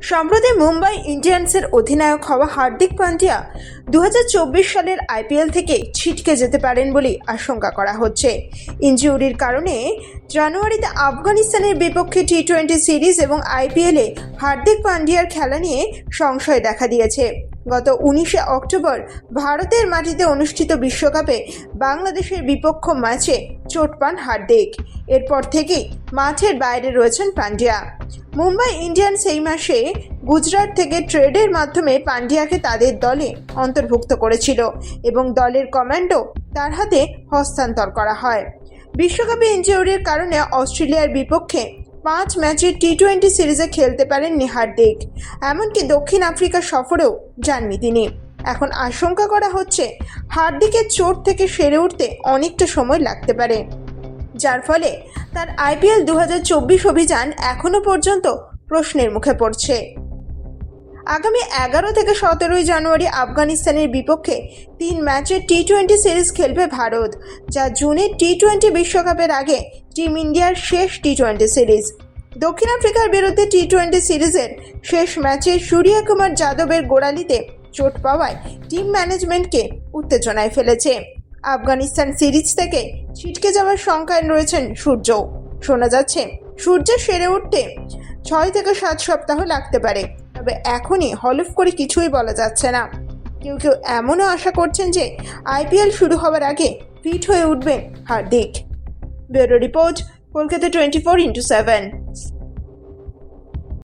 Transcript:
সম্প্রতি মুম্বাই ইন্ডিয়ান্সের অধিনায়ক হওয়া হার্দিক পান্ডিয়া 2024 সালের আইপিএল থেকে ছিটকে যেতে পারেন বলে আশঙ্কা করা হচ্ছে। ইনজুরির কারণে জানুয়ারিতে আফগানিস্তানের বিপক্ষে টি-20 সিরিজ এবং আইপিএলে হার্দিক পান্ডিয়ার খেলা নিয়ে সংশয় দেখা দিয়েছে। গত 19শে অক্টোবর ভারতের মাটিতে অনুষ্ঠিত বিশ্বকাপে বাংলাদেশের বিপক্ষ ম্যাচে চোট পান হার্দিক। এরপর থেকেই মাঠের বাইরে রয়েছেন পান্ডিয়া। মুম্বাই ইন্ডিয়ান্স এই মাসে গুজরাট থেকে ট্রেডের মাধ্যমে পান্ডিয়াকে তাদের দলে অন্তর্ভুক্ত করেছিল এবং দলের কমান্ডো তার হাতে হস্তান্তর করা হয়। বিশ্বকাপে ইনজুরির কারণে অস্ট্রেলিয়ার বিপক্ষে 5 ম্যাচের টি-20 সিরিজে খেলতে পারেননি হার্দিক। এমনকি দক্ষিণ আফ্রিকা সফরেও যাননি তিনি। এখন আশঙ্কা করা হচ্ছে হার্দিকের চোট থেকে সেরে উঠতে অনেকটা সময় লাগতে পারে, যার ফলে তার আইপিএল 2024 অভিযান এখনও পর্যন্ত প্রশ্নের মুখে পড়ছে। আগামী 11 থেকে 17 জানুয়ারি আফগানিস্তানের বিপক্ষে 3 ম্যাচের টি-20 সিরিজ খেলবে ভারত, যা জুনের টি-20 বিশ্বকাপের আগে টিম ইন্ডিয়ার শেষ টি-20 সিরিজ। দক্ষিণ আফ্রিকার বিরুদ্ধে টি-20 সিরিজের শেষ ম্যাচে সূর্যকুমার যাদবের গোড়ালিতে চোট পাওয়ায় টিম ম্যানেজমেন্টকে উত্তেজনায় ফেলেছে। আফগানিস্তান সিরিজ থেকে ছিটকে যাওয়ার শঙ্কায় রয়েছেন সূর্য। শোনা যাচ্ছে সূর্যের সেরে উঠতে 6 থেকে 7 সপ্তাহ লাগতে পারে, তবে এখনই হলফ করে কিছুই বলা যাচ্ছে না। কেউ কেউ এমনও আশা করছেন যে আইপিএল শুরু হওয়ার আগে ফিট হয়ে উঠবেন Hardik. Bureau report, Kolkata 24x7।